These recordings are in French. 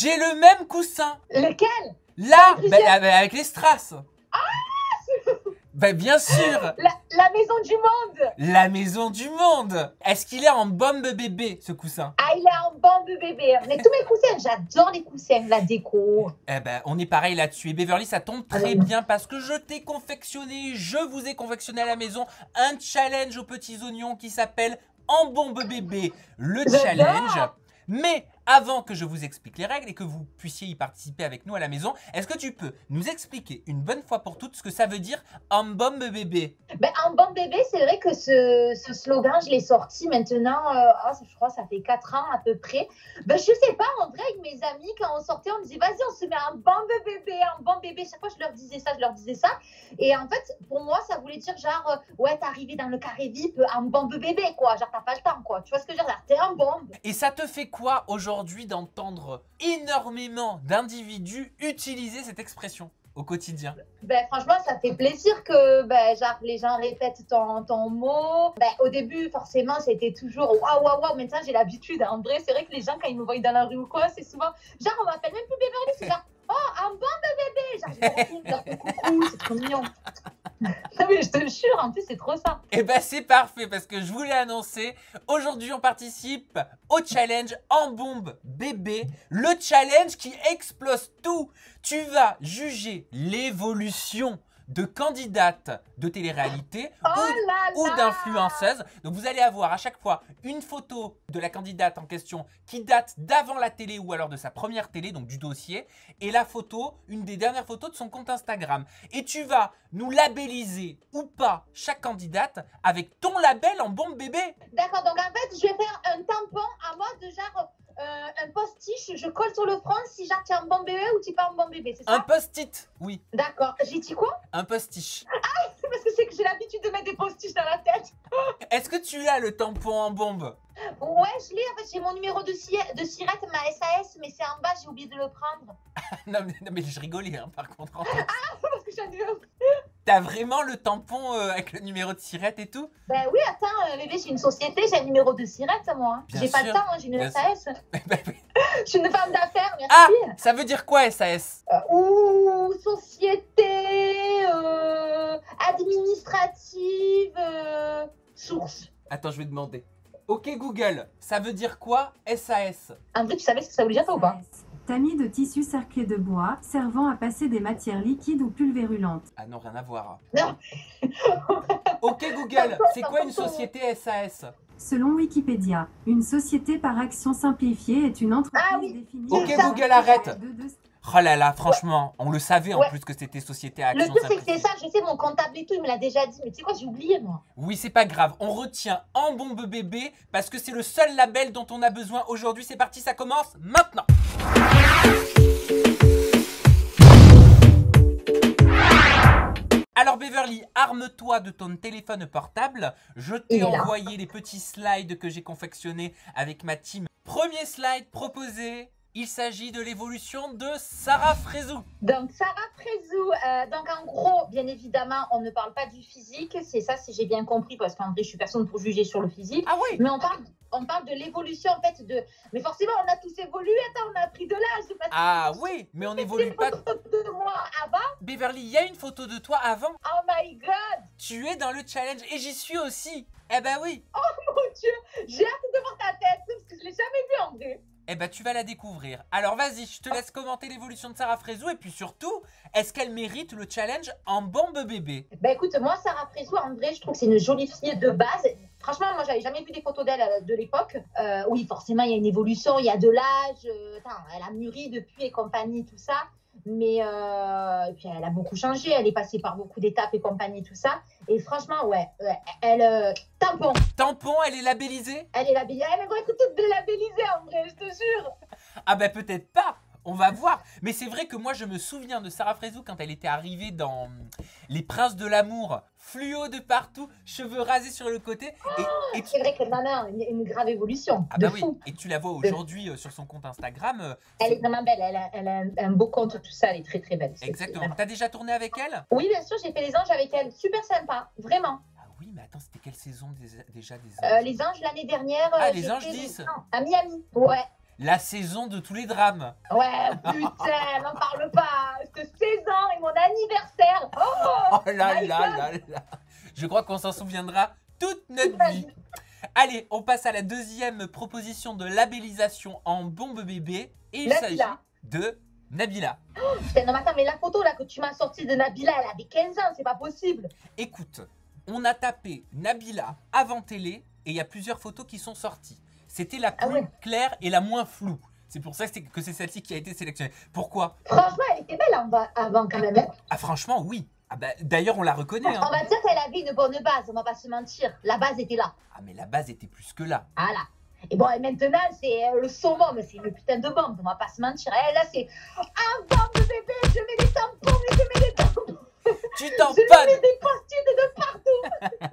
J'ai le même coussin. Lequel? Là, avec les strass. Bah bien sûr. La maison du monde. La maison du monde. Est-ce qu'il est en bombe bébé, ce coussin? Ah, il est en bombe bébé. Mais tous mes coussins, j'adore les coussins, la déco. Eh ben, on est pareil là-dessus. Et Beverly, ça tombe très bien parce que je vous ai confectionné à la maison un challenge aux petits oignons qui s'appelle En bombe bébé, le challenge. Mais avant que je vous explique les règles et que vous puissiez y participer avec nous à la maison, est-ce que tu peux nous expliquer une bonne fois pour toutes ce que ça veut dire En bombe bébé? Ben, En bombe bébé, c'est vrai que ce slogan, je l'ai sorti maintenant, je crois que ça fait 4 ans à peu près. Ben, je sais pas, en vrai, avec mes amis, quand on sortait, on me disait, vas-y, on se met en bombe bébé, en bombe bébé. Chaque fois, je leur disais ça. Et en fait, pour moi, ça voulait dire genre, ouais, t'es arrivé dans le carré VIP en bombe bébé, quoi. Genre, t'as pas le temps, quoi. Tu vois ce que je veux dire? T'es en bombe. Et ça te fait quoi aujourd'hui d'entendre énormément d'individus utiliser cette expression au quotidien? Ben, franchement, ça fait plaisir que genre, les gens répètent ton mot. Ben, au début, forcément, c'était toujours waouh. Maintenant, j'ai l'habitude. En vrai, c'est vrai que les gens, quand ils me voient dans la rue ou quoi, c'est souvent genre, on m'appelle même plus Beverly, c'est genre, oh, un bon bébé. Genre, je me retourne, je leur fais coucou, c'est trop mignon. Non, mais je te jure, en plus, c'est trop ça. Et ben c'est parfait parce que je vous l'ai annoncé. Aujourd'hui, on participe au challenge En bombe bébé. Le challenge qui explose tout. Tu vas juger l'évolution de candidates de télé-réalité ou d'influenceuses. Donc vous allez avoir à chaque fois une photo de la candidate en question qui date d'avant la télé ou alors de sa première télé, donc du dossier, et la photo, une des dernières photos de son compte Instagram. Et tu vas nous labelliser ou pas chaque candidate avec ton label En bombe bébé. D'accord, donc en fait, je vais faire un tampon à mode de genre un post-it, je colle sur le front si genre tu es en bon bébé ou tu n'es pas en bon bébé, c'est ça? Un post-it, oui. D'accord, j'ai dit quoi? Un post-it. Ah, c'est parce que c'est que j'ai l'habitude de mettre des post-it dans la tête. Est-ce que tu as le tampon en bombe? Ouais, je l'ai, en fait, j'ai mon numéro de sirette, ma SAS, mais c'est en bas, j'ai oublié de le prendre. non, mais je rigolais, hein, par contre. Ah, parce que j'ai T'as vraiment le tampon avec le numéro de sirette et tout? Ben oui, attends, bébé, j'ai une société, j'ai un numéro de sirette, moi. J'ai pas le temps, j'ai une SAS. Je suis une femme d'affaires, merci. Ah, ça veut dire quoi, SAS? Ou société administrative, source. Attends, je vais demander. Ok Google, ça veut dire quoi SAS? André, tu savais ce que ça voulait dire, toi, ou pas? Tamis de tissu cerclé de bois, servant à passer des matières liquides ou pulvérulentes. Ah non, rien à voir. Non. Ok Google, c'est quoi une société SAS? Selon Wikipédia, une société par action simplifiée est une entreprise définie... Ok Google, arrête. Oh là là, franchement, on le savait en plus que c'était société à action simplifiée. Le truc, c'est que c'est ça, je sais, mon comptable et tout, il me l'a déjà dit, mais tu sais quoi, j'ai oublié, moi. Oui, c'est pas grave, on retient En bombe bébé parce que c'est le seul label dont on a besoin aujourd'hui. C'est parti, ça commence maintenant. Alors Beverly, arme-toi de ton téléphone portable. Je t'ai envoyé les petits slides que j'ai confectionnés avec ma team. Premier slide proposé, il s'agit de l'évolution de Sarah Frézou. Donc Sarah Frézou, donc en gros, bien évidemment, on ne parle pas du physique, c'est ça si j'ai bien compris, parce qu'en vrai, je suis personne pour juger sur le physique. Ah oui. Mais on parle de l'évolution en fait de... Mais forcément, on a tous évolué, attends, on a pris de l'âge. Ah oui, mais on n'évolue pas... de moi avant. Beverly, il y a une photo de toi avant. Oh my god. Tu es dans le challenge et j'y suis aussi. Eh ben oui. Oh mon dieu, j'ai hâte de voir ta tête, parce que je l'ai jamais vue en vrai. Eh ben tu vas la découvrir. Alors vas-y, je te laisse commenter l'évolution de Sarah Frézou et puis surtout, est-ce qu'elle mérite le challenge En bombe bébé? Ben écoute, moi Sarah Frézou, en vrai, je trouve que c'est une jolie fille de base. Franchement, moi j'avais jamais vu des photos d'elle de l'époque. Oui, forcément, il y a une évolution, il y a de l'âge. Elle a mûri depuis et compagnie, tout ça. Mais puis elle a beaucoup changé, elle est passée par beaucoup d'étapes et compagnie, tout ça. Et franchement, ouais, elle... tampon. Tampon, elle est labellisée? Elle est labellisée. Elle aimerait toutes labellisées en vrai, je te jure. Ah bah peut-être pas, on va voir. Mais c'est vrai que moi je me souviens de Sarah Frézou quand elle était arrivée dans Les Princes de l'amour. Fluo de partout, cheveux rasés sur le côté. Et c'est vrai que Nana a une grave évolution. Ah bah oui, et tu la vois aujourd'hui sur son compte Instagram. Elle est vraiment belle, elle a un beau compte, tout ça, elle est très très belle. Exactement. T'as déjà tourné avec elle? Oui, bien sûr, j'ai fait les anges avec elle, super sympa, vraiment. Ah oui, mais attends, c'était quelle saison déjà des anges? Les anges l'année dernière. Ah, les anges 10. À Miami, ouais. La saison de tous les drames. Ouais, putain, n'en parle pas. C'était 16 ans et mon anniversaire. Oh là my là God. là là. Je crois qu'on s'en souviendra toute notre ma vie. vie. Allez, on passe à la deuxième proposition de labellisation en bombe bébé. Et il s'agit Nabila. de Nabila. Putain, non, mais attends, mais la photo là que tu m'as sortie de Nabila, elle avait 15 ans, c'est pas possible. Écoute, on a tapé Nabila avant télé et il y a plusieurs photos qui sont sorties. C'était la plus Ah ouais. claire et la moins floue. C'est pour ça que c'est celle-ci qui a été sélectionnée. Pourquoi? Franchement, elle était belle avant quand même. Hein. Ah franchement, oui. Ah bah, d'ailleurs, on la reconnaît. Hein. On va dire qu'elle avait une bonne base, on va pas se mentir. La base était là. Ah mais la base était plus que là. Voilà. Et bon, et maintenant, c'est le summum, c'est une putain de bombe, on va pas se mentir. Et là, c'est un bombe bébé, je mets des tampons, et je mets des tampons. Tu Je tamponnes. mets des post-it de partout.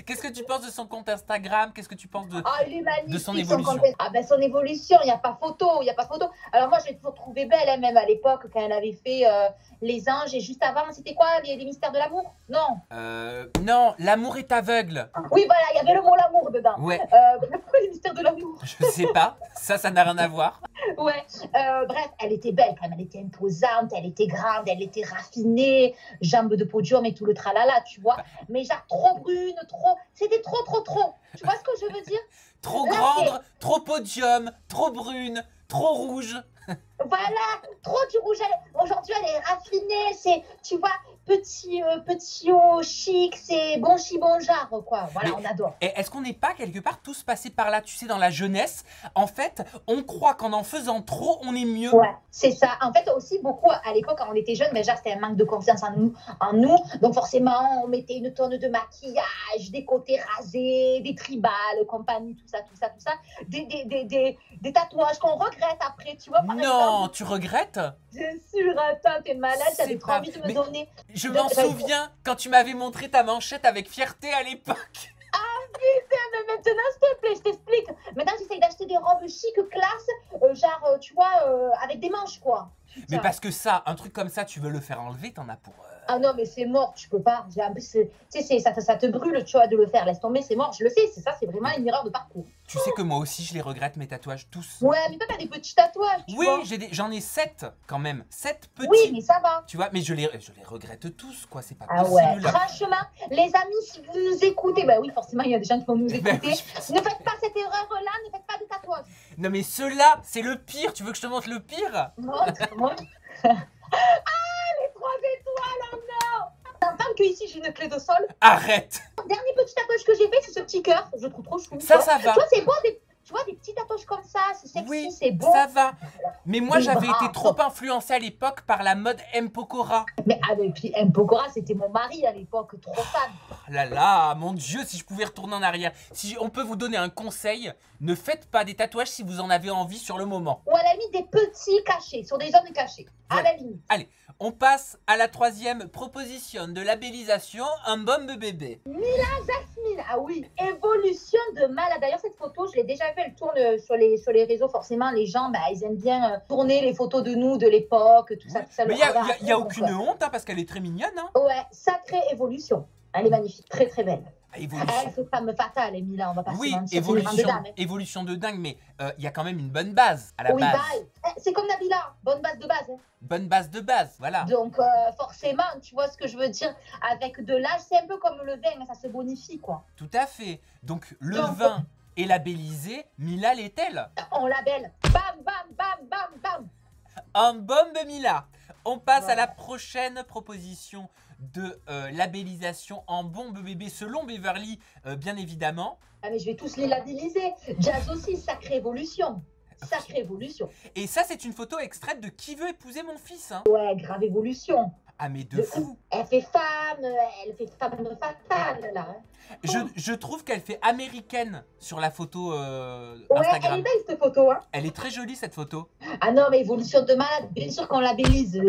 Qu'est-ce que tu penses de son compte Instagram? Qu'est-ce que tu penses de... Ah, il est magnifique. De son évolution. Contenu. Ah ben son évolution, il n'y a pas photo, il n'y a pas photo. Alors moi, je l'ai toujours trouvée belle, hein, même à l'époque, quand elle avait fait Les Anges. Et juste avant, c'était quoi, les Mystères de l'amour? Non. Non, l'amour est aveugle. Oui, voilà, il y avait le mot l'amour dedans. Ouais, Pourquoi les Mystères de l'amour? je sais pas. Ça n'a rien à voir. Ouais. Bref, elle était belle quand même. Elle était imposante, elle était grande, elle était raffinée, jambes de podium et tout le tralala, tu vois. Mais genre trop brune, trop... C'était trop. Tu vois ce que je veux dire? Trop Là, grande, trop podium, trop brune, trop rouge. Voilà, trop du rouge à lèvres. Aujourd'hui, elle est raffinée, c'est, tu vois, petit haut, chic, c'est bon chi, bon genre, quoi. Voilà, Mais- on adore. Et est-ce qu'on n'est pas quelque part tous passés par là? Tu sais, dans la jeunesse, en fait, on croit qu'en en faisant trop, on est mieux. Ouais, c'est ça. En fait, aussi, beaucoup, à l'époque, quand on était jeunes, mais genre, c'était un manque de confiance en nous. Donc, forcément, on mettait une tonne de maquillage, des côtés rasés, des tribales, compagnie, tout ça. Des tatouages qu'on regrette après, tu vois, par Non, exemple. tu regrettes? Bien sûr, attends, t'es malade, C'est j'avais trop pas- envie de me mais- donner. Je m'en souviens quand tu m'avais montré ta manchette avec fierté à l'époque. Mais maintenant, s'il te plaît, je t'explique. Maintenant, j'essaye d'acheter des robes chic, classe, tu vois, avec des manches, quoi. Mais Putain. parce que ça, un truc comme ça, tu veux le faire enlever, t'en as pour... Ah non, mais c'est mort, tu peux pas. Tu sais, ça te brûle, tu vois, de le faire. Laisse tomber, c'est mort, je le sais. C'est vraiment une erreur de parcours. Tu sais que moi aussi, je les regrette, mes tatouages, tous. Ouais, mais toi, t'as des petits tatouages, tu Oui, vois. j'en ai 7 quand même. 7 petits. Oui, mais ça va. Tu vois, mais je les regrette tous, quoi. C'est pas Ah ouais, possible. franchement, les amis, si vous nous écoutez, bah oui, forcément, il y a des gens qui vont nous Ben écouter. oui. Ne faites pas cette erreur-là, ne faites pas de tatouage. Non, mais ceux-là, c'est le pire. Tu veux que je te montre le pire? Montre. Ah, les 3 étoiles, oh non. T'entends que ici, j'ai une clé de sol. Arrête. Dernier petit tatouage que j'ai fait, c'est ce petit cœur. Je le trouve trop chou. Ça tu vois. va. Tu vois, c'est beau, tu vois, des petits tatouages comme ça, c'est sexy, Oui, c'est beau. ça va. Mais moi, Oui, j'avais bravo. été trop influencée à l'époque par la mode M. Pokora. Mais puis M. Pokora, c'était mon mari à l'époque, trop fan. Oh là là, mon Dieu, si je pouvais retourner en arrière. Si on peut vous donner un conseil, ne faites pas des tatouages si vous en avez envie sur le moment. Ou à la limite des petits cachés, sur des zones cachées. À Ouais. la limite. Allez, on passe à la troisième proposition de labellisation, un bombe bébé. Jasmine, ah oui, évolution de malade. D'ailleurs, cette photo, je l'ai déjà vue, elle tourne sur les réseaux. Forcément, les gens, bah, ils aiment bien tourner les photos de nous, de l'époque, tout ça. Mais le il radar, n'y a donc, aucune honte, hein, parce qu'elle est très mignonne. Hein. ouais, sacrée évolution. Elle est magnifique, très très belle. Évolution. Elle fait femme fatale, Emilia, on va pas Oui, se mentir. c'est une grande évolution, dame, hein. évolution de dingue, mais il y a quand même une bonne base à la Oui, base. c'est comme Nabila, bonne base de base. Hein. Bonne base de base, voilà. Donc, forcément, tu vois ce que je veux dire, avec de l'âge, c'est un peu comme le vin, ça se bonifie, quoi. Tout à fait. Donc le Donc, vin est labellisé, Mila l'est-elle? On labelle, bam, bam, bam, bam, bam. Un bombe Mila. On passe à Voilà. la prochaine proposition de labellisation en bombe bébé selon Beverly, bien évidemment. Ah, mais je vais tous les labelliser. Jazz aussi, sacrée évolution. Sacrée évolution. Et ça, c'est une photo extraite de Qui veut épouser mon fils. Hein. Ouais, grave évolution. Ah, mais de fou. Elle fait femme fatale, là. Hein. Je trouve qu'elle fait américaine sur la photo Ouais, elle Instagram. est belle, cette photo, hein. Elle est très jolie, cette photo. Ah non, mais évolution de malade, bien sûr qu'on labellise.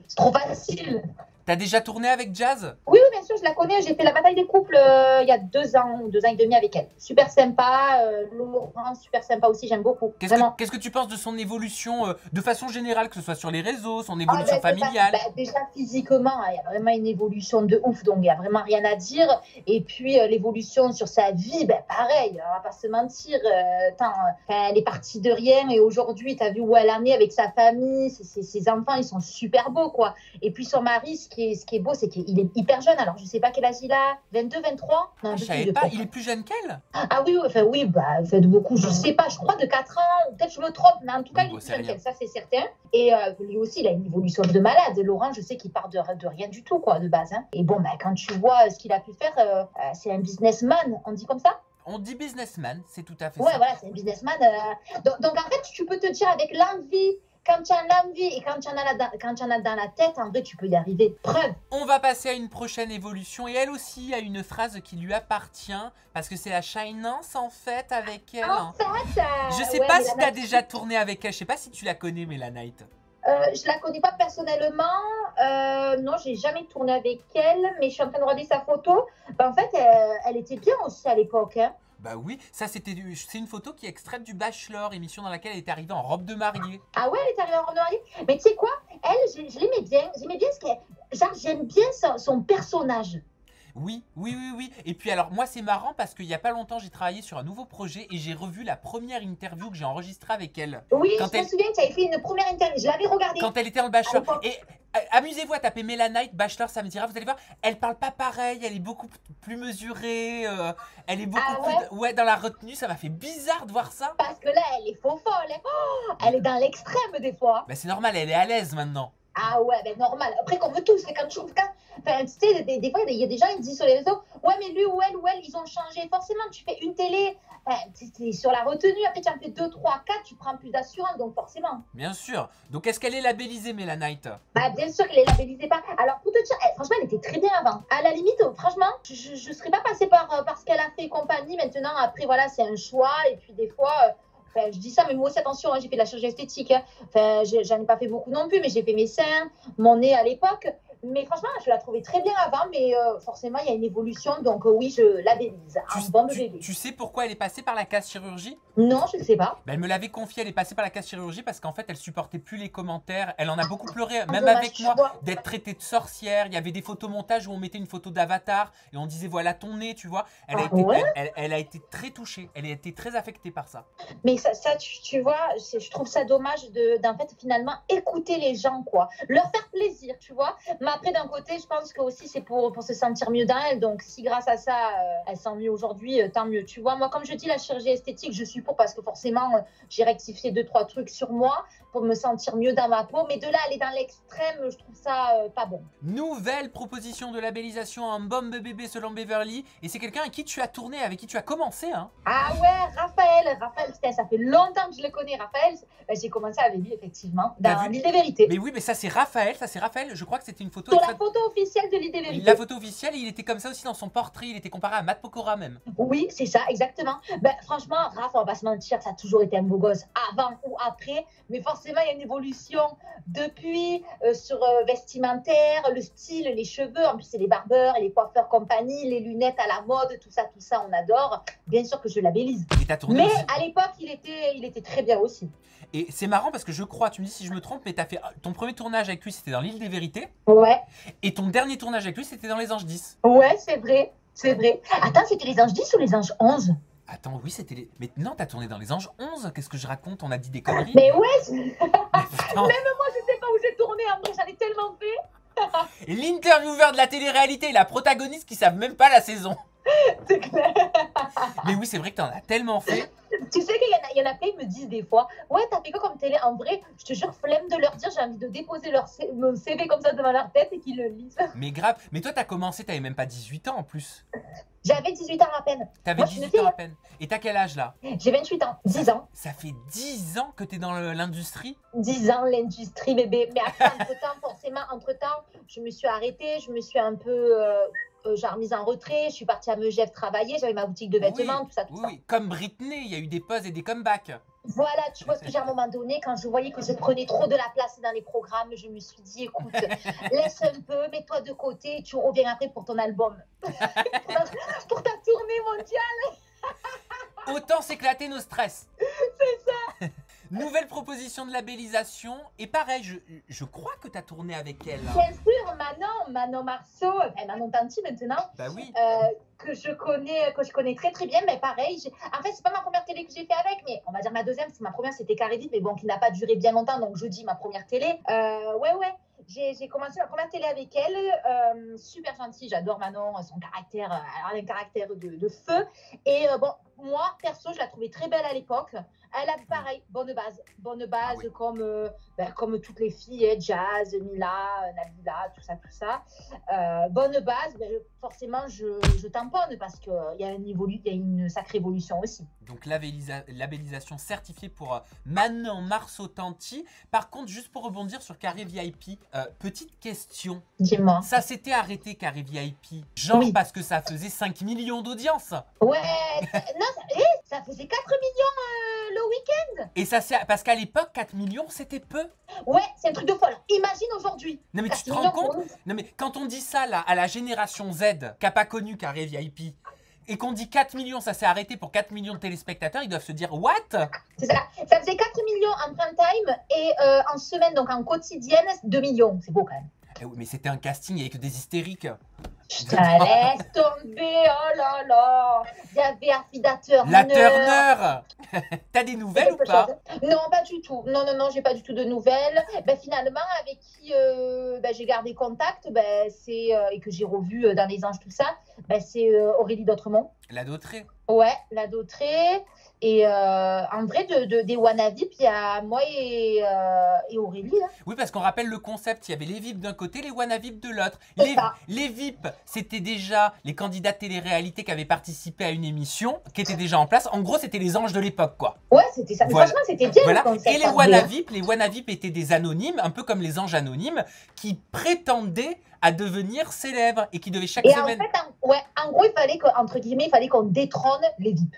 C'est trop facile. T'as déjà tourné avec Jazz? Oui, oui, bien sûr, je la connais. J'ai fait la bataille des couples il y a 2 ans et demi avec elle. Super sympa. Laurent, super sympa aussi. J'aime beaucoup. Qu'est-ce que tu penses de son évolution de façon générale, que ce soit sur les réseaux, son évolution familiale? Déjà, physiquement, il y a vraiment une évolution de ouf. Donc, il n'y a vraiment rien à dire. Et puis, l'évolution sur sa vie, pareil. On va pas se mentir. Elle est partie de rien. Et aujourd'hui, tu as vu où elle en est avec sa famille. Ses enfants, ils sont super beaux, quoi. Et puis, son mari, ce qui est beau, c'est qu'il est hyper jeune. Alors, je sais pas quel âge il a. 22, 23? Non, je savais pas. Il est plus jeune qu'elle? Ah oui, de beaucoup. Je sais pas, je crois de 4 ans. Peut-être je me trompe. Mais en tout cas, il est plus jeune qu'elle. Ça, c'est certain. Et lui aussi, il a une évolution de malade. Laurent, je sais qu'il part de rien du tout, quoi, de base. Hein. Et bon, quand tu vois ce qu'il a pu faire, c'est un businessman. On dit comme ça? On dit businessman, c'est tout à fait ça. Ouais, voilà, c'est un businessman. Donc, en fait, tu peux te dire avec l'envie. Quand tu as l'envie et quand tu en as dans la tête, en vrai, tu peux y arriver. Preuve. On va passer à une prochaine évolution. Et elle aussi a une phrase qui lui appartient. Parce que c'est la Shinance, en fait, avec elle. En fait, je sais pas si tu as déjà tourné avec elle. Je sais pas si tu la connais, Mélanite. Je la connais pas personnellement. Non, j'ai jamais tourné avec elle. Mais je suis en train de regarder sa photo. En fait, elle était bien aussi à l'époque. Hein. Bah oui, ça c'est une photo qui est extraite du Bachelor, émission dans laquelle elle est arrivée en robe de mariée. Ah ouais, elle est arrivée en robe de mariée. Mais tu sais quoi, elle, je l'aimais bien. J'aimais bien j'aime bien son personnage. Oui. Et puis alors, moi c'est marrant parce qu'il n'y a pas longtemps, j'ai travaillé sur un nouveau projet et j'ai revu la première interview que j'ai enregistrée avec elle. Oui, je me souviens que tu avais fait une première interview, je l'avais regardée. Quand elle était dans le Bachelor. Et amusez-vous à taper Mélanite, Bachelor, ça me dira, vous allez voir, elle parle pas pareil, elle est beaucoup plus mesurée, elle est beaucoup plus... Ouais, dans la retenue, ça m'a fait bizarre de voir ça. Parce que là, elle est faux folle, elle est dans l'extrême des fois. Bah c'est normal, elle est à l'aise maintenant. Ah ouais, normal. Après, comme tous, c'est quand tu trouves enfin, tu sais, des fois, il y a des gens qui disent sur les réseaux, ouais, mais lui ou elle, ils ont changé. Forcément, tu fais une télé, tu es sur la retenue, après tu en fais 2, 3, 4, tu prends plus d'assurance, donc forcément. Bien sûr. Donc, est-ce qu'elle est labellisée, Mélanite? Bien sûr qu'elle est labellisée pas. Alors, pour te dire, franchement, elle était très bien avant. À la limite, franchement, je serais pas passée par ce qu'elle a fait compagnie. Maintenant, après, voilà, c'est un choix. Et puis, des fois... je dis ça, mais moi aussi, attention, j'ai fait de la chirurgie esthétique. Hein. J'en ai pas fait beaucoup non plus, mais j'ai fait mes seins, mon nez à l'époque. Mais franchement, je la trouvais très bien avant, mais forcément, il y a une évolution. Donc oui, je labellise. Tu sais pourquoi elle est passée par la case chirurgie? Non, je ne sais pas. Elle me l'avait confié, elle est passée par la case chirurgie parce qu'en fait, elle supportait plus les commentaires. Elle en a beaucoup pleuré, même avec moi, d'être traitée de sorcière. Il y avait des photomontages où on mettait une photo d'avatar et on disait voilà ton nez, tu vois. Elle a été très touchée, elle a été très affectée par ça. Mais ça tu vois, je trouve ça dommage d'en fait, finalement, écouter les gens, quoi. Leur faire plaisir, tu vois. Mais après, d'un côté, je pense que aussi c'est pour se sentir mieux dans elle. Donc, si grâce à ça, elle sent mieux aujourd'hui, tant mieux. Tu vois, moi, comme je dis, la chirurgie esthétique, je suis pour parce que forcément, j'ai rectifié 2-3 trucs sur moi pour me sentir mieux dans ma peau. Mais de là, aller dans l'extrême, je trouve ça pas bon. Nouvelle proposition de labellisation en bombe bébé selon Beverly. Et c'est quelqu'un avec qui tu as tourné, avec qui tu as commencé. Hein. Ah ouais, Raphaël, putain, ça fait longtemps que je le connais, Raphaël. J'ai commencé avec lui, effectivement, dans l'île des vérités. Mais oui, mais ça c'est Raphaël, je crois que c'était une photo... Sur la photo officielle de l'île des vérités. La photo officielle, il était comme ça aussi dans son portrait, il était comparé à Matt Pokora même. Oui, c'est ça, exactement. Franchement, Raph, on va pas se mentir, ça a toujours été un beau gosse, avant ou après, mais forcément, il y a une évolution depuis sur vestimentaire, le style, les cheveux, en plus c'est les barbeurs et les coiffeurs compagnie, les lunettes à la mode, tout ça, on adore. Bien sûr que je labellise. Mais aussi. À l'époque, il était très bien aussi. Et c'est marrant parce que je crois, tu me dis si je me trompe, mais tu as fait ton premier tournage avec lui, c'était dans l'île des vérités. Ouais. Et ton dernier tournage avec lui, c'était dans Les Anges 10. Ouais, c'est vrai. Attends, c'était Les Anges 10 ou Les Anges 11? Attends, oui, c'était les... Mais non, t'as tourné dans Les Anges 11. Qu'est-ce que je raconte? On a dit des conneries. Mais ouais. Même moi, je sais pas où j'ai tourné. En vrai, j'en ai tellement fait. L'intervieweur de la télé-réalité et la protagoniste qui savent même pas la saison. C'est clair. Mais oui, c'est vrai que t'en as tellement fait. Tu sais qu'il y en a plein qui me disent des fois, ouais, t'as fait quoi comme télé? En vrai, je te jure, flemme de leur dire, j'ai envie de déposer mon CV comme ça devant leur tête et qu'ils le lisent. Mais grave. Mais toi, t'as commencé, t'avais même pas 18 ans en plus. J'avais 18 ans à peine. T'avais 18 ans à peine. Et t'as quel âge là? J'ai 28 ans, 10 ans. Ça fait 10 ans que t'es dans l'industrie? 10 ans, l'industrie, bébé. Mais après, entre-temps, je me suis arrêtée, je me suis un peu... j'ai remise en retrait, je suis partie à Megève travailler, j'avais ma boutique de vêtements, tout ça. Oui, comme Britney, il y a eu des pauses et des comebacks. Voilà, tu vois ce que j'ai à un moment donné, quand je voyais que je prenais trop de la place dans les programmes, je me suis dit, écoute, laisse un peu, mets-toi de côté, tu reviens après pour ton album. Pour ta tournée mondiale. Autant s'éclater nos stress. C'est ça. Nouvelle proposition de labellisation. Et pareil, je crois que tu as tourné avec elle. Bien sûr, Manon Marceau, Manon Tanti maintenant. Bah oui. Que je connais très très bien, mais pareil, en fait c'est pas ma première télé que j'ai fait avec, mais on va dire ma deuxième, parce que ma première c'était Carré Vite, mais bon, qui n'a pas duré bien longtemps, donc je dis ma première télé. Ouais, j'ai commencé ma première télé avec elle, super gentille, j'adore Manon, son caractère, elle a un caractère de feu, et bon, moi perso je la trouvais très belle à l'époque. Elle a pareil, bonne base oui. comme toutes les filles, Jazz, Mila, Nabila, tout ça. Bonne base, forcément je tamponne parce qu'il y a une sacrée évolution aussi. Donc labellisation certifiée pour Manon Marceau Tanti. Par contre, juste pour rebondir sur Carré VIP, petite question. Dis-moi. Ça s'était arrêté Carré VIP, genre Oui. parce que ça faisait 5 millions d'audience. Ouais, ça faisait 4 millions le week-end. Et ça c'est parce qu'à l'époque 4 millions c'était peu. Ouais, c'est un truc de folle. Imagine aujourd'hui. Non mais tu te rends compte? Non mais quand on dit ça là à la génération Z qui n'a pas connu Carré VIP et qu'on dit 4 millions, ça s'est arrêté pour 4 millions de téléspectateurs, ils doivent se dire what? C'est ça. Ça faisait 4 millions en prime time et en semaine, donc en quotidienne, 2 millions. C'est beau quand même. Eh oui, mais c'était un casting avec des hystériques. Putain, laisse tomber, oh là là. Il y avait Afida Turner. La Turner. T'as des nouvelles ou pas? Non, pas du tout. Non, j'ai pas du tout de nouvelles. Finalement, avec qui j'ai gardé contact, et que j'ai revu dans Les Anges, tout ça, c'est Aurélie Dautremont. La Dautrée. Ouais, la Dautrée. Et en vrai, des Wanavip, il y a moi et Aurélie. Hein. Oui, parce qu'on rappelle le concept, il y avait les VIP d'un côté, les Wanavip de l'autre. Les VIP, c'était déjà les candidats de télé-réalité qui avaient participé à une émission, qui était déjà en place. En gros, c'était les anges de l'époque, quoi. Ouais, c'était ça. Voilà. Franchement, c'était bien Voilà. le concept. Et les Wanavip étaient des anonymes, un peu comme les anges anonymes, qui prétendaient à devenir célèbres et qui devaient chaque semaine... En fait, en gros, il fallait qu'on détrône les VIP.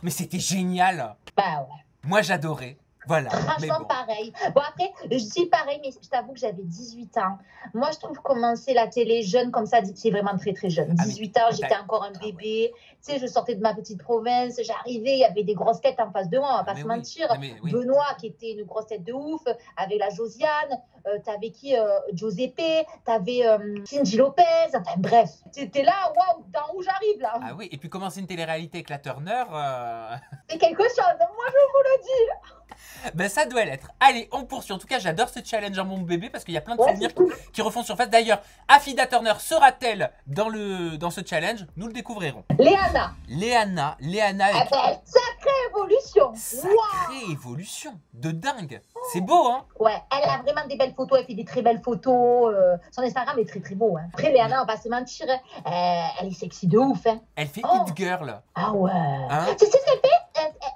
Mais c'était génial. Bah ouais. Moi, j'adorais. Voilà. Franchement, pareil. Bon, après, je dis pareil, mais je t'avoue que j'avais 18 ans. Moi, je trouve commencer la télé jeune comme ça, c'est vraiment très, très jeune. 18 ans, j'étais encore un bébé. Tu sais, je sortais de ma petite province, j'arrivais, il y avait des grosses têtes en face de moi, on va pas se mentir. Oui. Benoît, qui était une grosse tête de ouf, avec la Josiane, t'avais qui Giuseppe, t'avais Cindy Lopez, enfin bref. T'étais là, waouh, dans où j'arrive là. Ah oui, et puis commencer une télé-réalité avec la Turner... C'est quelque chose, moi je vous le dis. Ben ça doit l'être. Allez, on poursuit. En tout cas, j'adore ce challenge en mon bébé parce qu'il y a plein de souvenirs qui refont surface. D'ailleurs, Afida Turner sera-t-elle dans ce challenge? Nous le découvrirons. Léana. Sacrée évolution. Sacrée évolution. De dingue. C'est beau, hein? Ouais, elle a vraiment des belles photos. Elle fait des très belles photos. Son Instagram est très, très beau. Hein. Après, Léana, on va se mentir. Elle est sexy de ouf. Hein. Elle fait Hit Girl. Ah ouais. Hein? Tu sais ce qu'elle fait?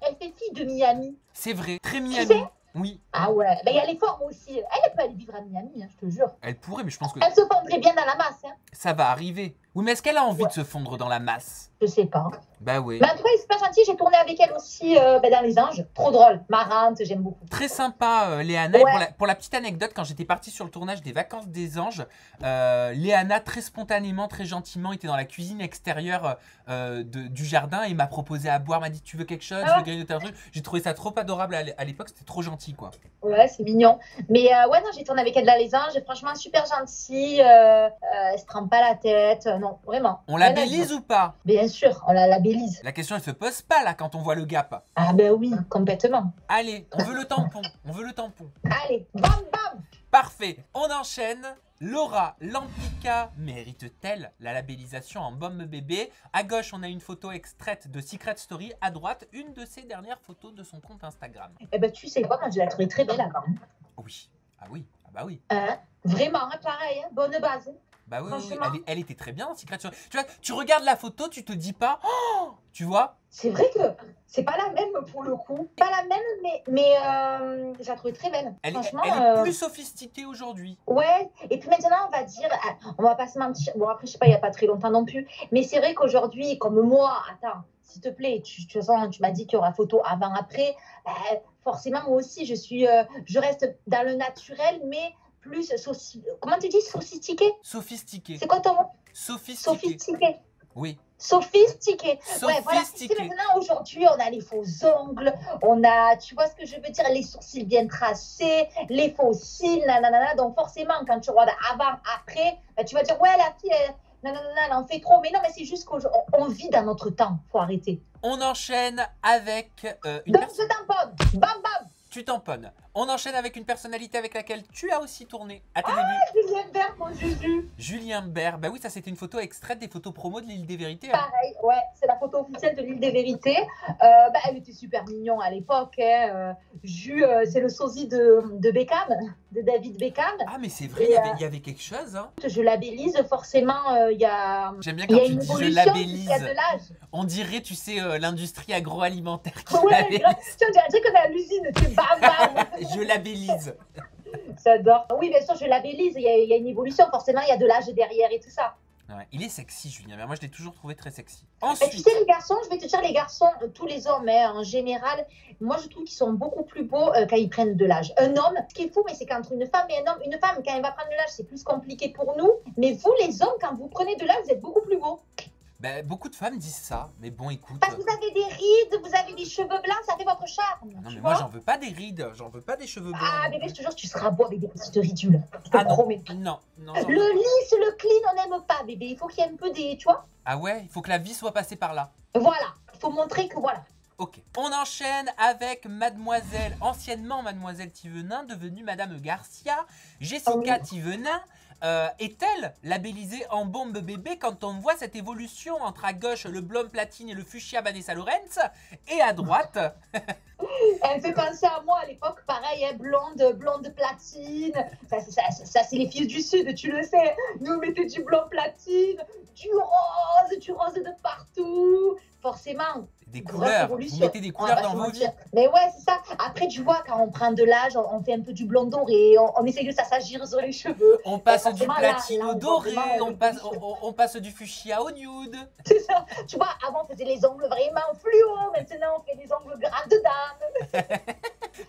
Elle fait fille de Miami. C'est vrai. Très Miami. Oui. Ah ouais. Il y a les formes aussi. Elle peut aller vivre à Miami, hein, je te jure. Elle pourrait, mais je pense que... Elle se fondrait bien dans la masse. Hein. Ça va arriver. Oui, mais est-ce qu'elle a envie de se fondre dans la masse? Je sais pas. Bah oui. Mais en tout cas, elle est super gentille. J'ai tourné avec elle aussi dans Les Anges. Trop drôle, marrante, j'aime beaucoup. Très sympa, Léana. Ouais. Et pour la petite anecdote, quand j'étais partie sur le tournage des Vacances des Anges, Léana, très spontanément, très gentiment, était dans la cuisine extérieure du jardin et m'a proposé à boire, m'a dit tu veux quelque chose, je veux grignoter un truc. J'ai trouvé ça trop adorable à l'époque, c'était trop gentil, quoi. Ouais, c'est mignon. Mais ouais, non, j'ai tourné avec elle dans Les Anges. Franchement, super gentille. Elle se trempe pas la tête. Non, vraiment. On la bélise ou pas? Bien sûr, on la bélise. La question, elle se pose pas là quand on voit le gap. Ah ben oui, complètement. Allez, on veut le tampon. Allez, bam bam. Parfait, on enchaîne. Laura Lampica mérite-t-elle la labellisation en bombe bébé? À gauche, on a une photo extraite de Secret Story. À droite, une de ses dernières photos de son compte Instagram. Eh ben, tu sais quoi, moi je la trouvais très belle avant. Oui, ah oui, ah bah oui. Vraiment, pareil, hein, bonne base. Bah oui, elle était très bien, Secret Story. Tu vois, tu regardes la photo, tu te dis pas, oh, tu vois? C'est vrai que c'est pas la même pour le coup. Pas la même, mais je la trouvais très belle. Elle est plus sophistiquée aujourd'hui. Ouais, et puis maintenant, on va dire, on va pas se mentir. Bon, après, je sais pas, il y a pas très longtemps non plus. Mais c'est vrai qu'aujourd'hui, comme moi, attends, s'il te plaît. De toute façon, tu m'as dit qu'il y aura photo avant-après. Forcément, moi aussi, je reste dans le naturel, mais plus, comment tu dis, sophistiqué? Sophistiqué. C'est quoi ton mot? Sophistiqué. Sophistiqué. Oui. Sophistiqué. Ouais, voilà. Tu sais, Sophistiqué. maintenant, aujourd'hui, on a les faux ongles, on a, tu vois ce que je veux dire, les sourcils bien tracés, les faux cils, nanana. Donc, forcément, quand tu regardes avant, après, bah, tu vas dire, ouais, la fille, elle en fait trop. Mais non, mais c'est juste qu'on vit dans notre temps. Faut arrêter. On enchaîne avec une Donc, personne. je tamponne. Bam, bam. Tu tamponnes. On enchaîne avec une personnalité avec laquelle tu as aussi tourné à tes débuts. Julien Bert, mon Juju. Julien Bert. Bah oui, ça c'était une photo extraite des photos promo de l'île des Vérités. Hein. Pareil, ouais, c'est la photo officielle de l'île des Vérités. Elle était super mignon à l'époque. Hein. C'est le sosie de Beckham, de David Beckham. Ah mais c'est vrai, il y avait quelque chose. Hein. Je labellise, forcément, il y a, J'aime bien il y quand a tu une dis je évolution labellise. il y a de l'âge. On dirait, tu sais, l'industrie agroalimentaire qui Ouais, labellise. tu dirais qu'on est à l'usine, tu bam bam. Je labellise. J'adore. Oui, bien sûr, je labellise. Il y a une évolution, forcément, il y a de l'âge derrière et tout ça. Ouais, il est sexy, Julien Bert. Moi, je l'ai toujours trouvé très sexy. Et tu Ensuite, sais, les garçons, je vais te dire, les garçons, tous les hommes, hein, en général, moi, je trouve qu'ils sont beaucoup plus beaux quand ils prennent de l'âge. Un homme, ce qui est fou, mais c'est qu'entre une femme et un homme, une femme, quand elle va prendre de l'âge, c'est plus compliqué pour nous. Mais vous, les hommes, quand vous prenez de l'âge, vous êtes beaucoup plus beaux. ben, beaucoup de femmes disent ça. Mais bon, écoute. Parce que vous avez des rides, vous avez des cheveux blancs, ça fait votre charme. Non, tu mais vois. moi, j'en veux pas des rides. J'en veux pas des cheveux blancs. Ah, bébé, je te jure, tu seras beau avec des petites ridules. Je te Ah non. promets. Non, non. Le lisse, le clean, on n'aime pas, bébé. Il faut qu'il y ait un peu des. Tu vois. Ah ouais, il faut que la vie soit passée par là. Voilà. Il faut montrer que voilà. Ok. On enchaîne avec Mademoiselle, anciennement Mademoiselle Thévenin, devenue Madame Garcia. Jessica Thévenin. Est-elle labellisée en bombe bébé quand on voit cette évolution entre à gauche le blond platine et le fuchsia Vanessa Lorenz et à droite Elle me fait penser à moi à l'époque, pareil, hein, blonde platine. Ça c'est les filles du Sud, tu le sais. Nous, on mettait du blond platine, du rose de partout. Forcément. des Grosse couleurs. évolution. Vous mettez des couleurs dans vos vies. Mais ouais, c'est ça. Après, tu vois, quand on prend de l'âge, on fait un peu du blond doré, on essaye de s'assagir sur les cheveux. On passe du forcément, platine là, au on doré, voit vraiment on passe du fuchsia au nude. C'est ça. Tu vois, avant, on faisait les ongles vraiment fluo. Maintenant, on fait des ongles gras de dame.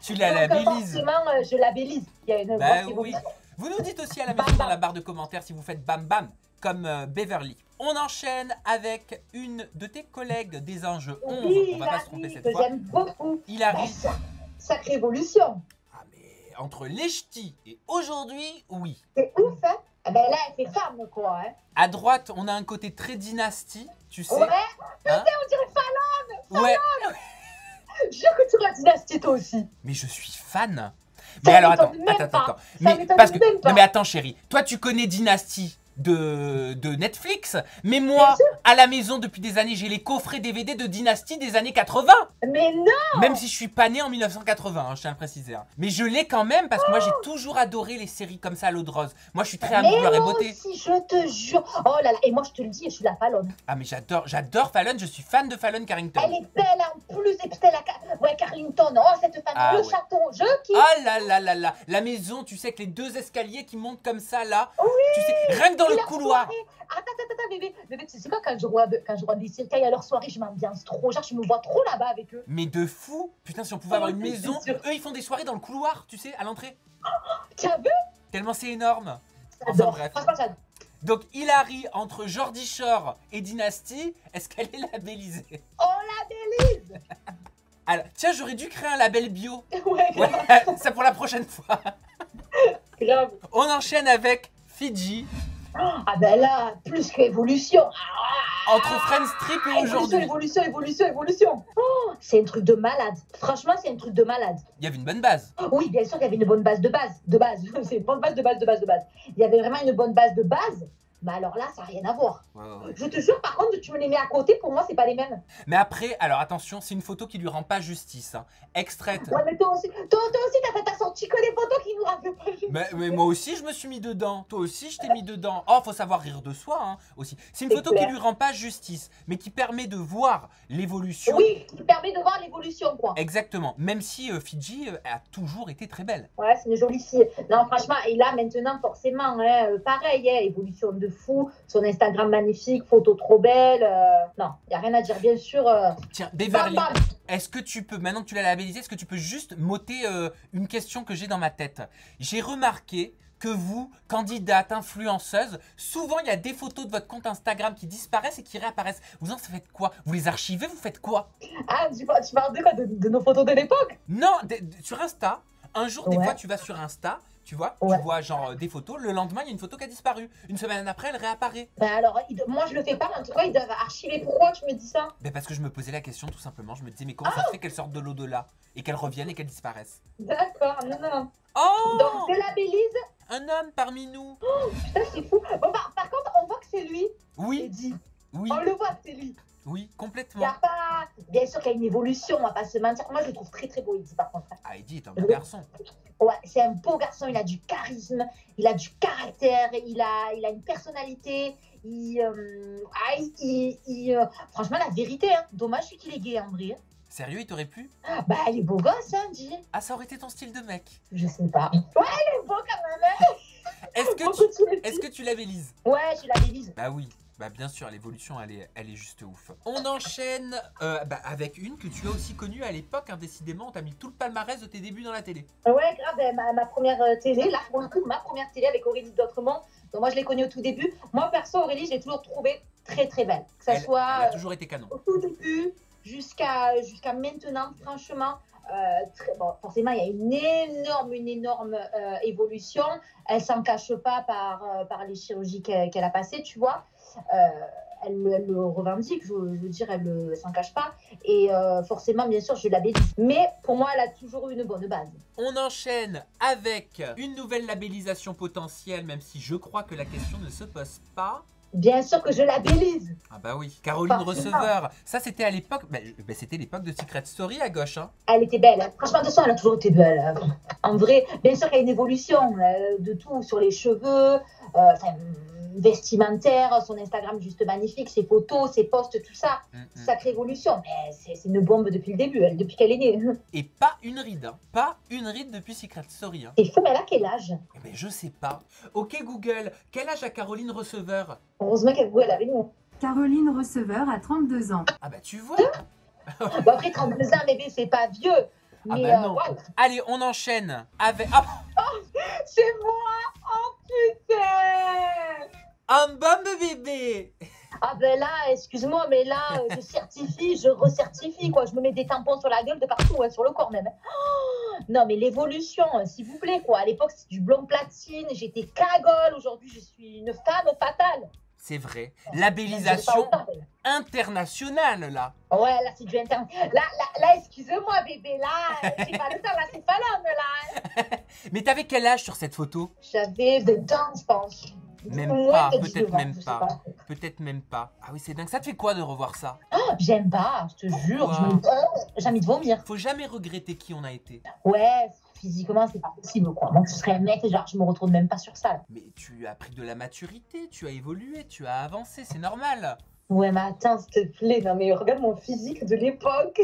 Tu la Donc, labellises. forcément, je labellise. Il y a une Bah grosse oui. évolution. Vous nous dites aussi à la Bam, maison dans bam. la barre de commentaires si vous faites bam bam comme Beverly. On enchaîne avec une de tes collègues des anges 11. Oui, On va pas se tromper cette que fois. j'aime beaucoup. Il Bah, arrive. sacrée évolution. Ah mais entre les ch'tis et aujourd'hui, oui. C'est ouf, hein. Ah ben là, elle fait femme, quoi. Hein. À droite, on a un côté très dynastie, tu sais. Ouais, Hein on dirait Fallon. Ouais, Je jure que tu regardes Dynastie, toi aussi. mais je suis fan. Mais alors attends, m'étonne même pas. attends. Ça Mais m'étonne parce que même pas. non mais attends chérie, toi tu connais Dynasty de Netflix, mais moi Bien sûr. à la maison depuis des années, j'ai les coffrets DVD de Dynasty des années 80. Mais non. Même si je suis pas né en 1980, je tiens à le préciser. Hein. Mais je l'ai quand même parce que moi j'ai toujours adoré les séries comme ça à l'eau de rose. Moi je suis très amour, Mais gloire et moi beauté. aussi, je te jure. Oh là là, et moi je te le dis, je suis la Fallon. Ah mais j'adore Fallon, je suis fan de Fallon Carrington. Elle est belle en plus, et puis c'est ouais, Carlington, oh cette femme, Ah le ouais. château, je kiffe. Ah là là là là, la maison, tu sais, avec les deux escaliers qui montent comme ça là. Oui. Tu sais, rien que dans Et le leur couloir. soirée. Attends, bébé, tu sais quoi, quand je vois des cirques, à leur soirée, je m'ambiance trop, genre je me vois trop là-bas avec eux. Mais de fou. Putain, si on pouvait avoir une c'est maison, sûr. eux ils font des soirées dans le couloir, tu sais, à l'entrée. Tu as vu? Tellement c'est énorme. Enfin J'adore. bref. Franchement, j'adore. Donc Hilary entre Jordi Shore et Dynasty, est-ce qu'elle est labellisée? Oh la bélise. Alors, tiens, j'aurais dû créer un label bio. Ouais, Ouais, grave, ça pour la prochaine fois. grave. On enchaîne avec Fidji Ah ben là, plus qu'évolution. entre Friends Trip et aujourd'hui. Évolution. Oh, c'est un truc de malade. Franchement, c'est un truc de malade. Il y avait une bonne base. Oui, bien sûr qu'il y avait une bonne base de base. C'est une bonne base de base. Il y avait vraiment une bonne base de base. Mais alors là, ça n'a rien à voir. Ouais. Je te jure, par contre, tu me les mets à côté, pour moi, c'est pas les mêmes. Mais après, alors attention, c'est une photo qui lui rend pas justice. Hein. Extraite. Ouais, mais toi aussi, t'as sorti que des photos qui nous rappellent pas juste. Mais moi aussi, je me suis mis dedans. Toi aussi, je t'ai mis dedans. Oh, faut savoir rire de soi hein, aussi. C'est une C'est photo clair. qui lui rend pas justice, mais qui permet de voir l'évolution. Oui, qui permet de voir l'évolution, quoi. Exactement. Même si Fidji a toujours été très belle. Ouais, c'est une jolie fille. Non, franchement, et là, maintenant, forcément, hein, pareil, hein, évolution de fou. Son Instagram magnifique, photo trop belle. Non, il n'y a rien à dire, bien sûr. Tiens, Beverly, Bam, bam. est-ce que tu peux, maintenant que tu l'as labellisé, est-ce que tu peux juste m'ôter une question que j'ai dans ma tête? J'ai remarqué que vous, candidate, influenceuse, souvent il y a des photos de votre compte Instagram qui disparaissent et qui réapparaissent. Vous en faites quoi? Vous les archivez? Vous faites quoi? Ah, tu parles de quoi? De nos photos de l'époque? Non, sur Insta, un jour, des Ouais. fois, tu vas sur Insta, tu vois, Ouais. tu vois genre des photos, le lendemain, il y a une photo qui a disparu. Une semaine après, elle réapparaît. Ben alors, moi je le fais pas, mais en tout cas, ils doivent archiver. Pourquoi tu me dis ça? Ben parce que je me posais la question tout simplement, je me disais mais comment ça se fait qu'elles sortent de l'au-delà et qu'elles reviennent et qu'elles disparaissent? D'accord, non, non. Oh, Donc, je labellise. un homme parmi nous. Putain, c'est fou. Bon, par contre, on voit que c'est lui. Oui, Eddie. oui, On le voit que c'est lui. oui, Il y complètement. a pas. Bien sûr qu'il y a une évolution, on va pas se mentir. Moi, je le trouve très très beau, Eddie, par contre. Ah, Eddie est un beau garçon. Ouais, c'est un beau garçon, il a du charisme, il a du caractère, il a une personnalité. Franchement, la vérité, hein, dommage qu'il est gay en vrai. Sérieux, il t'aurait plu? Bah, il est beau gosse, hein, dis. Ah, ça aurait été ton style de mec. Je sais pas. Ouais, il est beau quand même, hein. Est-ce que Beaucoup tu, de sous les est-ce pieds. que tu labellises? Ouais, je labellise. Bah oui, bah bien sûr, l'évolution elle est juste ouf. On enchaîne avec une que tu as aussi connue à l'époque, hein, décidément, on t'a mis tout le palmarès de tes débuts dans la télé. Ouais, grave, ma première télé, là, pour le coup, ma première télé avec Aurélie d'Autremont. Donc, moi, je l'ai connue au tout début. Moi, perso, Aurélie, je l'ai toujours trouvée très, très belle. Que ça Elle soit a toujours été canon. au tout début jusqu'à maintenant, franchement. Bon, forcément, il y a une énorme évolution. Elle s'en cache pas par les chirurgies qu'elle a passées, tu vois. Elle le revendique, je veux dire, elle s'en cache pas. Et forcément, bien sûr, je l'abellise. Mais pour moi, elle a toujours eu une bonne base. On enchaîne avec une nouvelle labellisation potentielle, même si je crois que la question ne se pose pas. Bien sûr que je labellise. Ah bah oui, Caroline Forcément. Receveur. Ça c'était à l'époque, c'était l'époque de Secret Story à gauche, hein. Elle était belle. Franchement, de toute façon, elle a toujours été belle. En vrai, bien sûr qu'il y a une évolution de tout sur les cheveux, vestimentaire, son Instagram juste magnifique, ses photos, ses posts, tout ça. Sacrée évolution. Mais c'est une bombe depuis le début, depuis qu'elle est née. Et pas une ride, hein. Pas une ride depuis Secret Story, hein. C'est fou, mais elle a quel âge? Eh ben, je sais pas. Ok Google, quel âge a Caroline Receveur? Heureusement qu'elle elle avait nous. Caroline Receveur a 32 ans. Ah bah tu vois. Bon, après, 32 ans, bébé, c'est pas vieux. Ah Mais bah non. waouh, Allez, on enchaîne avec c'est moi. Oh putain. un bombe bébé. Ah ben là, excuse-moi, mais là, je certifie, je recertifie, quoi. Je me mets des tampons sur la gueule de partout, ouais, sur le corps même. Oh, non, mais l'évolution, s'il vous plaît, quoi. À l'époque, c'était du blond platine, j'étais cagole. Aujourd'hui, je suis une femme fatale. C'est vrai. Je Labellisation sais pas autant, mais- internationale, là. Ouais, là, c'est du interne. Là, excuse-moi, bébé, là, j'ai pas le temps, là, c'est pas l'homme, là. Mais t'avais quel âge sur cette photo? J'avais 20 ans, je pense. Même Moins pas, de peut-être 19 ans, même je sais pas. Peut-être même pas. Ah oui, c'est dingue. Ça te fait quoi de revoir ça? Oh, j'aime pas, je te jure. J'ai envie de vomir. Faut jamais regretter qui on a été. Ouais, physiquement, c'est pas possible, quoi. Moi, je serais un mec, genre, je me retrouve même pas sur ça. Mais tu as pris de la maturité, tu as évolué, tu as avancé, c'est normal. Ouais, mais attends, s'il te plaît, non, mais regarde mon physique de l'époque.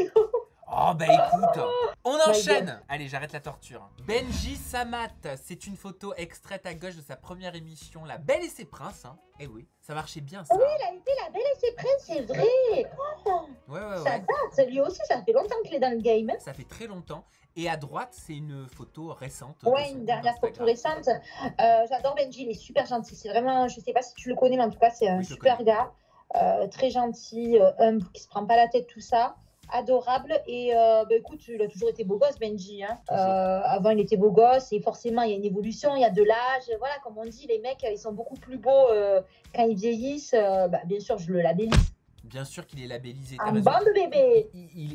Oh bah écoute, on My enchaîne. Allez, j'arrête la torture. Benji Samat, c'est une photo extraite à gauche de sa première émission, La Belle et ses Princes. Hein. Eh oui, ça marchait bien ça. Oui, il a été la belle et ses princes, c'est vrai. Oh, Ouais, ça date, lui aussi, ça fait longtemps qu'il est dans le game. Hein. Ça fait très longtemps. Et à droite, c'est une photo récente. Ouais, de son une dernière compte photo Instagram. récente. J'adore Benji, il est super gentil. C'est vraiment, je sais pas si tu le connais, mais en tout cas, c'est un Oui, je le super connais. gars. Très gentil, humble, qui se prend pas la tête, tout ça. Adorable. Et bah, écoute, il a toujours été beau gosse, Benji. Hein. Toujours. Avant, il était beau gosse. Et forcément, il y a une évolution, il y a de l'âge. Voilà, comme on dit, les mecs, ils sont beaucoup plus beaux quand ils vieillissent. Bien sûr, je le labellise. Bien sûr qu'il est labellisé. t'as Un raison. bon bébé.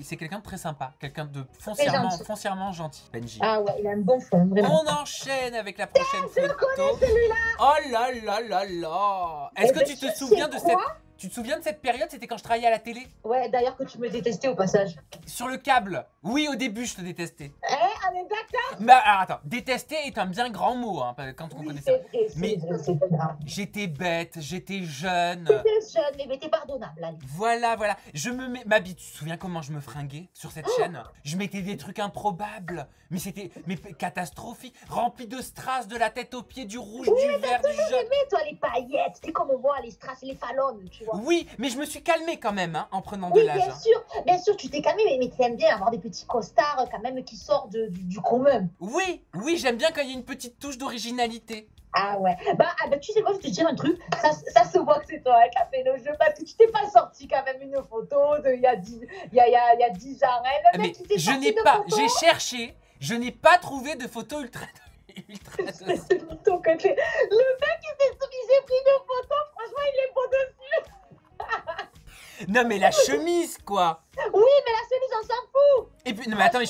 C'est quelqu'un de très sympa, quelqu'un de gentil. foncièrement gentil, Benji. Ah ouais, il a un bon fond, vraiment. On enchaîne avec la prochaine Je le photo. connais, celui-là. Oh là là là là. Est-ce Eh que ben, tu te tu sais souviens de quoi cette... Tu te souviens de cette période? C'était quand je travaillais à la télé? Ouais, d'ailleurs que tu me détestais au passage. Sur le câble. Oui, au début, je te détestais. Eh, en même d'accord. Mais alors, attends, détester est un bien grand mot hein, quand on Oui, connaît ça. c'est vrai, Mais- c'est grave. J'étais bête, j'étais jeune. T'étais jeune, mais t'es pardonnable, allez. Voilà. Je me mets. Ma bite, tu te souviens comment je me fringuais sur cette chaîne? Je mettais des trucs improbables. Mais c'était catastrophique. Rempli de strass de la tête aux pieds, du rouge, du vert, du jaune. Mais toi, les paillettes, t'es comme moi, les strass, les fallons, tu vois. Oui, mais je me suis calmée quand même hein, en prenant de Oui, l'âge. bien sûr, tu t'es calmé, mais tu aimes bien avoir des petits costards quand même qui sortent du commun. Oui, j'aime bien quand il y a une petite touche d'originalité. Ah ouais. Bah, tu sais quoi, je vais te dire un truc. Ça se voit que c'est toi qui as fait le jeu parce que tu t'es pas sorti quand même une photo il y a 10 ans. Hein. Le mec, Mais qui s'est je sorti n'ai de pas, photo. j'ai cherché, je n'ai pas trouvé de photo ultra. C'est de ton côté. Le mec, il s'est pris une photo. Franchement, il est beau dessus. Non mais la chemise quoi. Oui, mais la chemise, on s'en fout. Et puis non mais attends, mais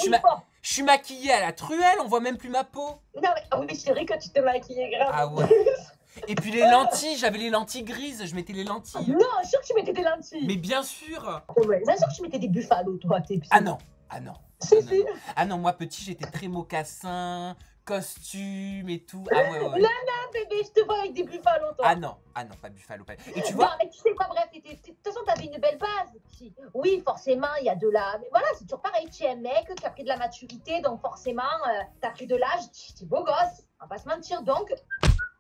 je suis maquillée à la truelle, on voit même plus ma peau. Non, mais oui, c'est vrai que tu te maquillais grave. Ah ouais. Et puis les lentilles, j'avais les lentilles grises, je mettais les lentilles. Non, je suis sûre que tu mettais des lentilles. Mais bien sûr. Ouais, c'est sûr que tu mettais des buffalos, toi, tes pieds. Ah non. Si, Non, si. non. Ah non, moi petit, j'étais très mocassin, costume et tout. Ah ouais. Ah, bébé, je te vois avec des buffalos, toi. Ah non, pas buffalo. Et tu Non, vois, mais tu sais quoi, bref, de toute façon, t'avais une belle base. Oui, forcément, il y a de la. Mais voilà, c'est toujours pareil. Tu es un mec qui a pris de la maturité, donc forcément, t'as pris de l'âge, tu es beau gosse. On va pas se mentir, donc.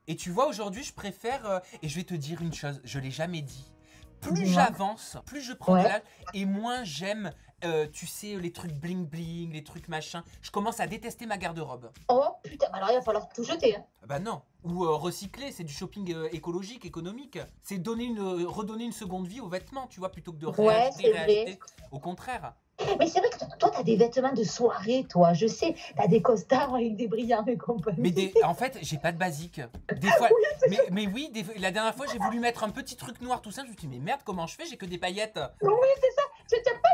et tu vois aujourd'hui, je préfère et je vais te dire une chose, je l'ai jamais dit. Plus Dis-moi. j'avance, plus je prends de Ouais. l'âge et moins j'aime tu sais les trucs bling bling, les trucs machin. Je commence à détester ma garde-robe. Oh putain, bah alors il va falloir tout jeter. Hein. Bah non. Ou recycler, c'est du shopping écologique, économique. C'est redonner une seconde vie aux vêtements, tu vois, plutôt que de Ouais, c'est vrai. réacheter. Au contraire. Mais c'est vrai que toi, t'as des vêtements de soirée, toi. Je sais, t'as des costards avec des brillants et compagnie. Mais en fait, j'ai pas de basique. Des fois, mais oui, la dernière fois, j'ai voulu mettre un petit truc noir, tout ça. Je me suis dit, mais merde, comment je fais? J'ai que des paillettes. Oui, c'est ça. Tu n'as pas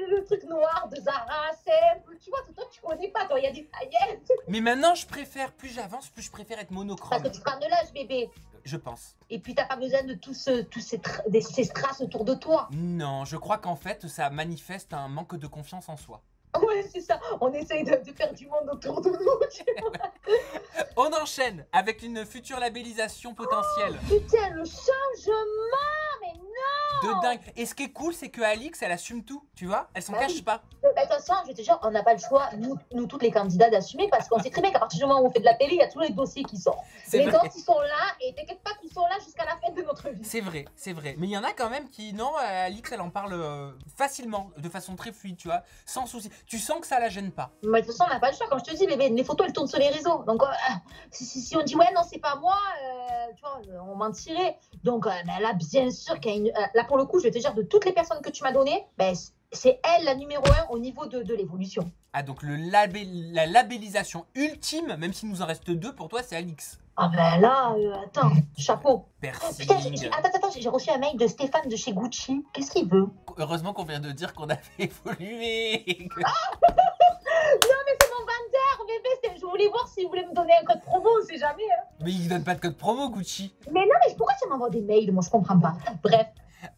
le truc noir de Zara, simple. Tu vois, toi, tu connais pas, toi, il y a des paillettes. Mais maintenant, je préfère, plus j'avance, plus je préfère être Parce monochrome. que tu prends de l'âge, bébé. Je pense. Et puis, t'as pas besoin de tous ces strass autour de toi. Non, je crois qu'en fait, ça manifeste un manque de confiance en soi. Ouais, c'est ça. On essaye de faire du monde autour de nous. Tu vois. On enchaîne avec une future labellisation potentielle. Putain, le changement, mais non. De dingue. Et ce qui est cool, c'est que Alix, elle assume tout, tu vois? Elle s'en Bah cache oui. pas. De toute façon, je vais te dire, on n'a pas le choix, nous toutes les candidats, d'assumer parce qu'on sait très bien qu'à partir du moment où on fait de la télé, il y a tous les dossiers qui sortent. C'est Les vrai. autres, ils sont là et t'inquiète pas qu'ils sont là jusqu'à la fin de notre vie. C'est vrai, c'est vrai. Mais il y en a quand même qui, non, Alix, elle en parle facilement, de façon très fluide, tu vois, sans souci. Tu sens que ça la gêne pas. Mais de toute façon, on n'a pas le choix. Comme je te dis, les photos, elles tournent sur les réseaux. Donc, si on dit, ouais, non, c'est pas moi, tu vois, on mentirait. Donc, ben là, bien sûr qu'il y a une. Là, pour le coup, je vais te dire, de toutes les personnes que tu m'as données, ben, c'est elle la numéro 1 au niveau de l'évolution. Ah, donc la labellisation ultime, même s'il nous en reste 2, pour toi, c'est Alix. Ah, ben là, attends, chapeau. Piercing. Putain, attends, j'ai reçu un mail de Stéphane de chez Gucci. Qu'est-ce qu'il veut? Heureusement qu'on vient de dire qu'on avait évolué. Non, mais c'est mon vendeur, bébé. Je voulais voir s'il voulait me donner un code promo, on sait jamais. Hein. Mais il donne pas de code promo, Gucci. Mais non, mais pourquoi tu m'envoies des mails? Moi, je comprends pas. Bref,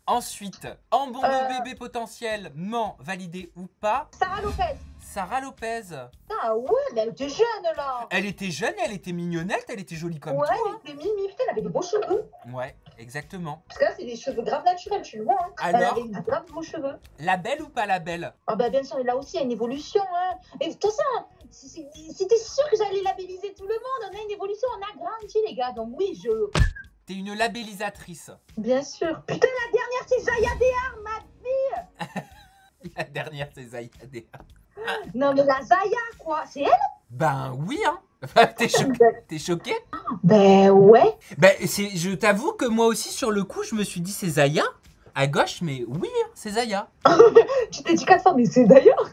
Ensuite, en bon bébé potentiel, validé ou pas, Sarah Lopez. Sarah Lopez. Ah ouais, mais elle était jeune là. Elle était jeune, elle était mignonnette, elle était jolie comme Ouais, tout. elle était mimi, putain, elle avait des beaux cheveux. Ouais, exactement. Parce que là, c'est des cheveux grave naturels, tu le vois. Hein. Elle Alors, avait des grave beaux cheveux. la belle ou pas la belle? Ah bah bien sûr, là aussi, il y a une évolution. Hein. Et de toute façon, c'était sûr que j'allais labelliser tout le monde. On a une évolution, on a grandi, les gars. Donc oui, T'es une labellisatrice. Bien sûr. Putain, la dernière, c'est Zaya Dehar, ma... La dernière, c'est Zaya Dehar. Non, mais la Zaya, quoi. C'est elle? Ben oui, hein. T'es choqué? Ben ouais. Ben, je t'avoue que moi aussi, sur le coup, je me suis dit c'est Zaya. À gauche, mais oui, hein, c'est Zaya. Tu t'es dit 4 fois, mais c'est d'ailleurs.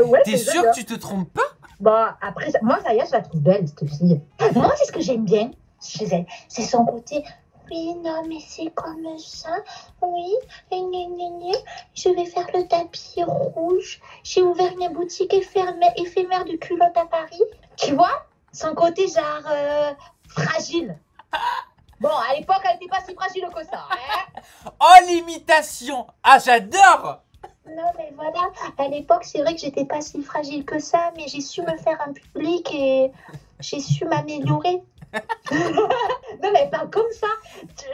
Ouais, T'es c'est sûr Zaya. que tu te trompes pas? Bah, après, moi, Zaya, je la trouve belle, cette fille. Moi, c'est ce que j'aime bien chez elle. C'est son côté. Oui, non, mais c'est comme ça. Oui, et je vais faire le tapis rouge. J'ai ouvert une boutique éphémère de culottes à Paris. Tu vois, son côté genre fragile. Bon, à l'époque, elle n'était pas si fragile que ça. Hein. Oh, l'imitation! Ah, j'adore! Non, mais voilà, à l'époque, c'est vrai que j'étais pas si fragile que ça, mais j'ai su me faire un public et j'ai su m'améliorer. Non, mais pas comme ça.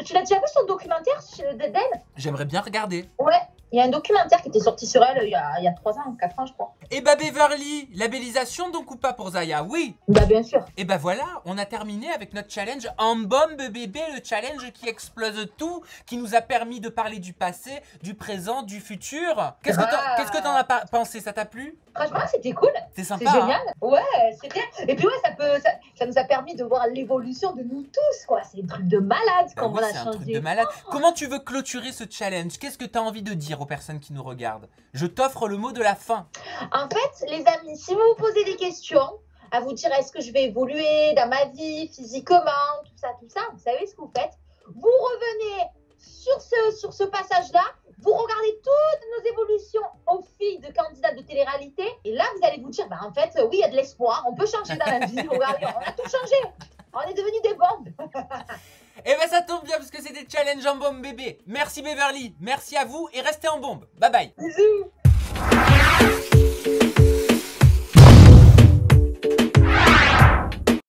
Tu l'as déjà vu son documentaire d'elle? J'aimerais bien regarder. Ouais, il y a un documentaire qui était sorti sur elle il y a 3 ans, 4 ans, je crois. Et bah Beverly, labellisation donc ou pas pour Zaya? Oui. Bah, bien sûr. Et bah voilà, on a terminé avec notre challenge en bombe bébé, le challenge qui explose tout, qui nous a permis de parler du passé, du présent, du futur. Qu'est-ce que t'en as pensé? Ça t'a plu? Franchement, c'était cool. C'est C'est sympa, hein? génial. Ouais, c'est bien. Et puis, ouais, ça nous a permis de voir l'évolution de nous tous, quoi. C'est un truc de malade, Bah comment oui, on a c'est un truc changé. de malade. Comment tu veux clôturer ce challenge? Qu'est-ce que tu as envie de dire aux personnes qui nous regardent? Je t'offre le mot de la fin. En fait, les amis, si vous vous posez des questions, à vous dire est-ce que je vais évoluer dans ma vie, physiquement, tout ça, vous savez ce que vous faites? Vous revenez sur ce passage-là, vous regardez toutes nos évolutions aux filles de candidats de télé-réalité, et là, vous allez vous dire, bah, en fait, oui, il y a de l'espoir, on peut changer dans la vie, regardez, on a tout changé, on est devenus des bombes. Et ben ça tombe bien parce que c'était challenge en bombe bébé. Merci Beverly, merci à vous et restez en bombe. Bye bye. Bisous.